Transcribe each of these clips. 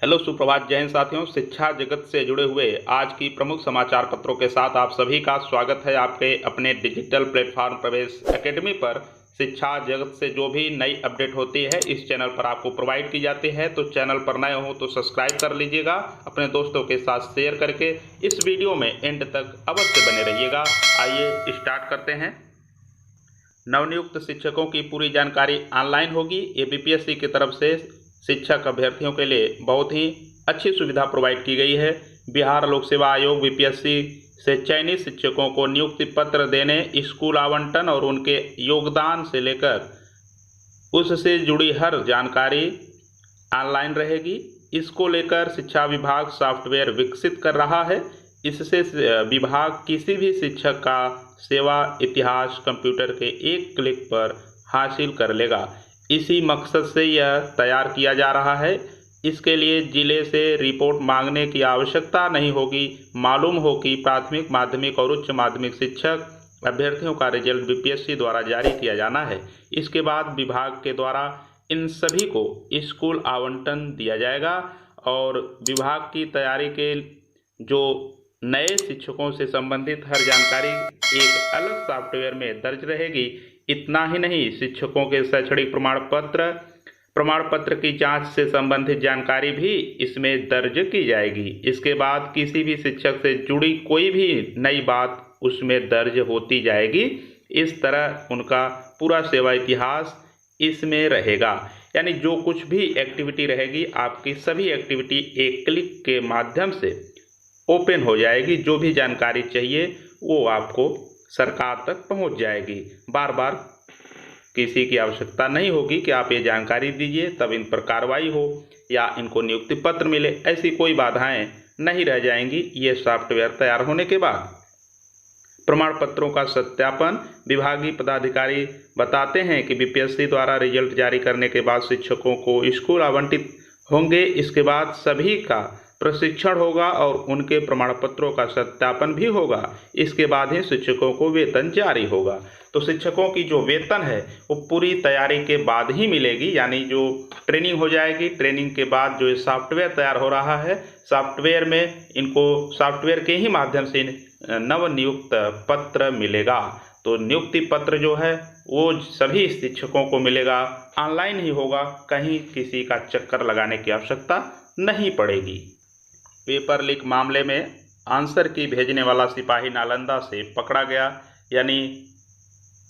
Hello, सुप्रभात। जय हिंद साथियों। शिक्षा जगत से जुड़े हुए आज की प्रमुख समाचार पत्रों के साथ आप सभी का स्वागत है आपके अपने डिजिटल प्लेटफॉर्म प्रवेश एकेडमी पर। शिक्षा जगत से जो भी नई अपडेट होती है इस चैनल पर आपको प्रोवाइड की जाती है, तो चैनल पर नए हो तो सब्सक्राइब कर लीजिएगा, अपने दोस्तों के साथ शेयर करके इस वीडियो में एंड तक अवश्य बने रहिएगा। आइए स्टार्ट करते हैं। नवनियुक्त शिक्षकों की पूरी जानकारी ऑनलाइन होगी। ये बीपीएससी की तरफ से शिक्षक अभ्यर्थियों के लिए बहुत ही अच्छी सुविधा प्रोवाइड की गई है। बिहार लोक सेवा आयोग बीपीएससी से चयनित शिक्षकों को नियुक्ति पत्र देने, स्कूल आवंटन और उनके योगदान से लेकर उससे जुड़ी हर जानकारी ऑनलाइन रहेगी। इसको लेकर शिक्षा विभाग सॉफ्टवेयर विकसित कर रहा है। इससे विभाग किसी भी शिक्षक का सेवा इतिहास कंप्यूटर के एक क्लिक पर हासिल कर लेगा। इसी मकसद से यह तैयार किया जा रहा है। इसके लिए जिले से रिपोर्ट मांगने की आवश्यकता नहीं होगी। मालूम हो कि प्राथमिक, माध्यमिक और उच्च माध्यमिक शिक्षक अभ्यर्थियों का रिजल्ट बीपीएससी द्वारा जारी किया जाना है। इसके बाद विभाग के द्वारा इन सभी को स्कूल आवंटन दिया जाएगा और विभाग की तैयारी के जो नए शिक्षकों से संबंधित हर जानकारी एक अलग सॉफ्टवेयर में दर्ज रहेगी। इतना ही नहीं, शिक्षकों के शैक्षणिक प्रमाण पत्र की जांच से संबंधित जानकारी भी इसमें दर्ज की जाएगी। इसके बाद किसी भी शिक्षक से जुड़ी कोई भी नई बात उसमें दर्ज होती जाएगी। इस तरह उनका पूरा सेवा इतिहास इसमें रहेगा। यानी जो कुछ भी एक्टिविटी रहेगी, आपकी सभी एक्टिविटी एक क्लिक के माध्यम से ओपन हो जाएगी। जो भी जानकारी चाहिए वो आपको सरकार तक पहुंच जाएगी। बार बार किसी की आवश्यकता नहीं होगी कि आप ये जानकारी दीजिए तब इन पर कार्रवाई हो या इनको नियुक्ति पत्र मिले। ऐसी कोई बाधाएं नहीं रह जाएंगी ये सॉफ्टवेयर तैयार होने के बाद। प्रमाण पत्रों का सत्यापन, विभागीय पदाधिकारी बताते हैं कि बीपीएससी द्वारा रिजल्ट जारी करने के बाद शिक्षकों को स्कूल आवंटित होंगे। इसके बाद सभी का प्रशिक्षण होगा और उनके प्रमाण पत्रों का सत्यापन भी होगा। इसके बाद ही शिक्षकों को वेतन जारी होगा। तो शिक्षकों की जो वेतन है वो पूरी तैयारी के बाद ही मिलेगी। यानी जो ट्रेनिंग हो जाएगी, ट्रेनिंग के बाद जो सॉफ्टवेयर तैयार हो रहा है, सॉफ्टवेयर में इनको सॉफ्टवेयर के ही माध्यम से नवनियुक्त पत्र मिलेगा। तो नियुक्ति पत्र जो है वो सभी शिक्षकों को मिलेगा, ऑनलाइन ही होगा। कहीं किसी का चक्कर लगाने की आवश्यकता नहीं पड़ेगी। पेपर लीक मामले में आंसर की भेजने वाला सिपाही नालंदा से पकड़ा गया। यानी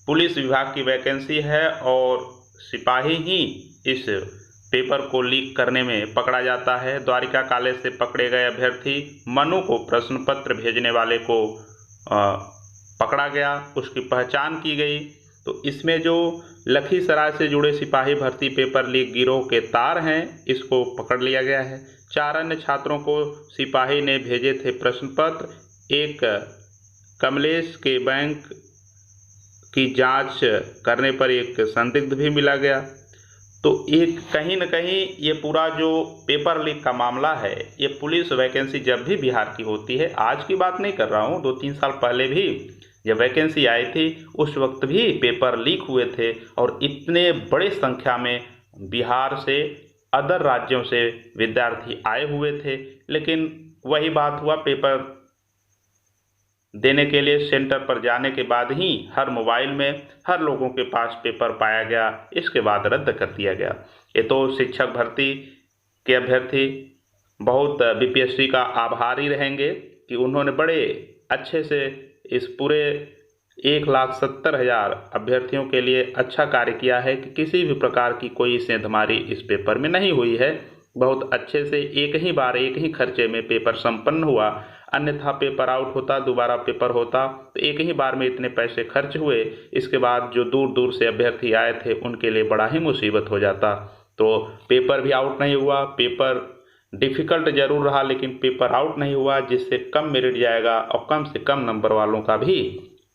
पुलिस विभाग की वैकेंसी है और सिपाही ही इस पेपर को लीक करने में पकड़ा जाता है। द्वारिका कॉलेज से पकड़े गए अभ्यर्थी मनु को प्रश्न पत्र भेजने वाले को पकड़ा गया, उसकी पहचान की गई। तो इसमें जो लखीसराय से जुड़े सिपाही भर्ती पेपर लीक गिरोह के तार हैं, इसको पकड़ लिया गया है। 4 अन्य छात्रों को सिपाही ने भेजे थे प्रश्न पत्र। एक कमलेश के बैंक की जांच करने पर एक संदिग्ध भी मिला गया। तो एक कहीं न कहीं ये पूरा जो पेपर लीक का मामला है, ये पुलिस वैकेंसी जब भी बिहार की होती है, आज की बात नहीं कर रहा हूँ, 2-3 साल पहले भी जब वैकेंसी आई थी उस वक्त भी पेपर लीक हुए थे और इतने बड़े संख्या में बिहार से, अदर राज्यों से विद्यार्थी आए हुए थे। लेकिन वही बात हुआ, पेपर देने के लिए सेंटर पर जाने के बाद ही हर मोबाइल में हर लोगों के पास पेपर पाया गया। इसके बाद रद्द कर दिया गया। ये तो शिक्षक भर्ती के अभ्यर्थी बहुत बीपीएससी का आभारी रहेंगे कि उन्होंने बड़े अच्छे से इस पूरे 1,70,000 अभ्यर्थियों के लिए अच्छा कार्य किया है कि किसी भी प्रकार की कोई सेंधमारी इस पेपर में नहीं हुई है। बहुत अच्छे से एक ही बार, एक ही खर्चे में पेपर संपन्न हुआ। अन्यथा पेपर आउट होता, दोबारा पेपर होता तो एक ही बार में इतने पैसे खर्च हुए। इसके बाद जो दूर दूर से अभ्यर्थी आए थे उनके लिए बड़ा ही मुसीबत हो जाता। तो पेपर भी आउट नहीं हुआ। पेपर डिफ़िकल्ट जरूर रहा लेकिन पेपर आउट नहीं हुआ, जिससे कम मेरिट जाएगा और कम से कम नंबर वालों का भी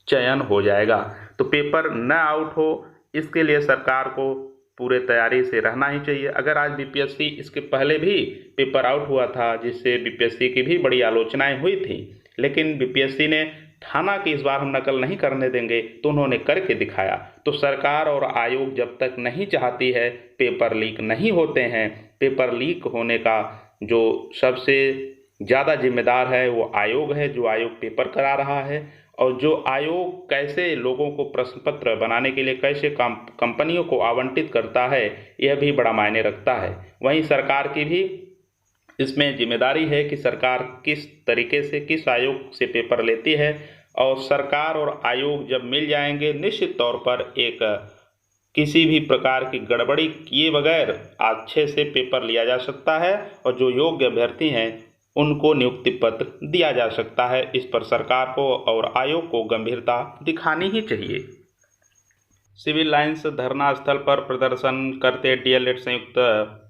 चयन हो जाएगा। तो पेपर न आउट हो, इसके लिए सरकार को पूरे तैयारी से रहना ही चाहिए। अगर आज बीपीएससी, इसके पहले भी पेपर आउट हुआ था जिससे बीपीएससी की भी बड़ी आलोचनाएं हुई थी, लेकिन बीपीएससी ने ठाना कि इस बार हम नकल नहीं करने देंगे, तो उन्होंने करके दिखाया। तो सरकार और आयोग जब तक नहीं चाहती है पेपर लीक नहीं होते हैं। पेपर लीक होने का जो सबसे ज़्यादा जिम्मेदार है वो आयोग है, जो आयोग पेपर करा रहा है, और जो आयोग कैसे लोगों को प्रश्न पत्र बनाने के लिए कैसे कंपनियों को आवंटित करता है, यह भी बड़ा मायने रखता है। वहीं सरकार की भी इसमें जिम्मेदारी है कि सरकार किस तरीके से किस आयोग से पेपर लेती है, और सरकार और आयोग जब मिल जाएंगे निश्चित तौर पर एक किसी भी प्रकार की गड़बड़ी किए बगैर अच्छे से पेपर लिया जा सकता है, और जो योग्य अभ्यर्थी हैं उनको नियुक्ति पत्र दिया जा सकता है। इस पर सरकार को और आयोग को गंभीरता दिखानी ही चाहिए। सिविल लाइन्स धरना स्थल पर प्रदर्शन करते डीएलएड संयुक्त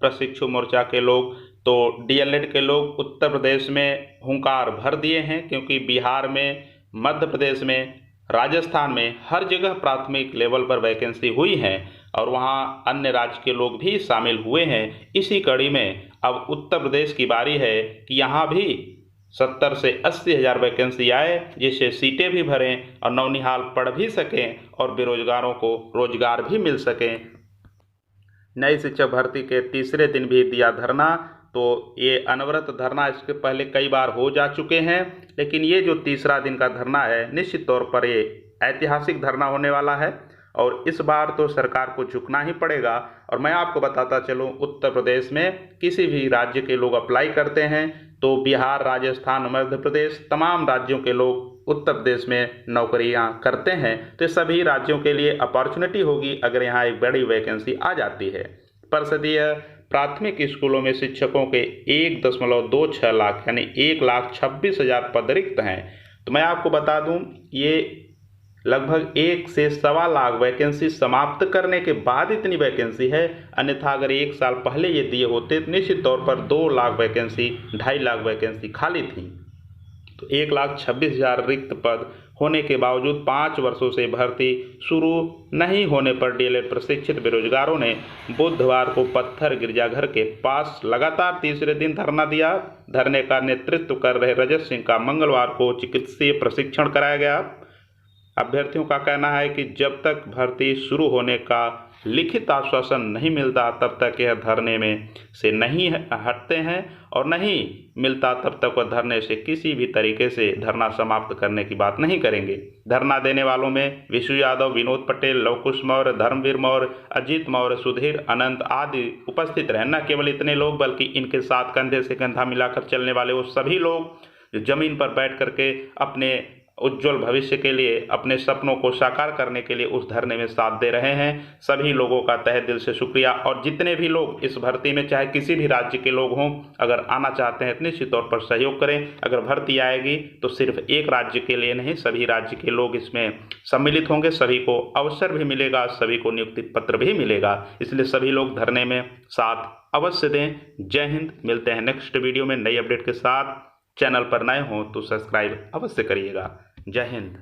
प्रशिक्षु मोर्चा के लोग। तो डीएलएड के लोग उत्तर प्रदेश में हुंकार भर दिए हैं, क्योंकि बिहार में, मध्य प्रदेश में, राजस्थान में हर जगह प्राथमिक लेवल पर वैकेंसी हुई है, और वहाँ अन्य राज्य के लोग भी शामिल हुए हैं। इसी कड़ी में अब उत्तर प्रदेश की बारी है कि यहाँ भी 70 से 80 हज़ार वैकेंसी आए, जिससे सीटें भी भरें और नौनिहाल पढ़ भी सकें और बेरोजगारों को रोजगार भी मिल सकें। नई शिक्षक भर्ती के तीसरे दिन भी दिया धरना। तो ये अनवरत धरना इसके पहले कई बार हो जा चुके हैं, लेकिन ये जो तीसरा दिन का धरना है निश्चित तौर पर ये ऐतिहासिक धरना होने वाला है, और इस बार तो सरकार को झुकना ही पड़ेगा। और मैं आपको बताता चलूँ, उत्तर प्रदेश में किसी भी राज्य के लोग अप्लाई करते हैं तो बिहार, राजस्थान, मध्य प्रदेश, तमाम राज्यों के लोग उत्तर प्रदेश में नौकरियां करते हैं। तो सभी राज्यों के लिए अपॉर्चुनिटी होगी अगर यहाँ एक बड़ी वैकेंसी आ जाती है। परिषदीय प्राथमिक स्कूलों में शिक्षकों के 1.26 लाख यानी 1,26,000 पद रिक्त हैं। तो मैं आपको बता दूं, ये लगभग 1 से 1.25 लाख वैकेंसी समाप्त करने के बाद इतनी वैकेंसी है। अन्यथा अगर 1 साल पहले ये दिए होते तो निश्चित तौर पर 2 लाख वैकेंसी, 2.5 लाख वैकेंसी खाली थी। तो 1,26,000 रिक्त पद होने के बावजूद 5 वर्षों से भर्ती शुरू नहीं होने पर डीएलएड प्रशिक्षित बेरोजगारों ने बुधवार को पत्थर गिरजाघर के पास लगातार तीसरे दिन धरना दिया। धरने का नेतृत्व कर रहे रजत सिंह का मंगलवार को चिकित्सीय प्रशिक्षण कराया गया। अभ्यर्थियों का कहना है कि जब तक भर्ती शुरू होने का लिखित आश्वासन नहीं मिलता तब तक यह धरने में से नहीं हटते हैं, और नहीं मिलता तब तक वह धरने से किसी भी तरीके से धरना समाप्त करने की बात नहीं करेंगे। धरना देने वालों में विशु यादव, विनोद पटेल, लवकुश मौर्य, धर्मवीर मौर्य, अजीत मौर्य, सुधीर अनंत आदि उपस्थित रहे। न केवल इतने लोग बल्कि इनके साथ कंधे से कंधा मिलाकर चलने वाले वो सभी लोग जो जमीन पर बैठ करके अपने उज्जवल भविष्य के लिए, अपने सपनों को साकार करने के लिए उस धरने में साथ दे रहे हैं। सभी लोगों का तहे दिल से शुक्रिया। और जितने भी लोग इस भर्ती में, चाहे किसी भी राज्य के लोग हों, अगर आना चाहते हैं तो निश्चित तौर पर सहयोग करें। अगर भर्ती आएगी तो सिर्फ एक राज्य के लिए नहीं, सभी राज्य के लोग इसमें सम्मिलित होंगे, सभी को अवसर भी मिलेगा, सभी को नियुक्ति पत्र भी मिलेगा। इसलिए सभी लोग धरने में साथ अवश्य दें। जय हिंद। मिलते हैं नेक्स्ट वीडियो में नई अपडेट के साथ। चैनल पर नए हों तो सब्सक्राइब अवश्य करिएगा। जय हिंद।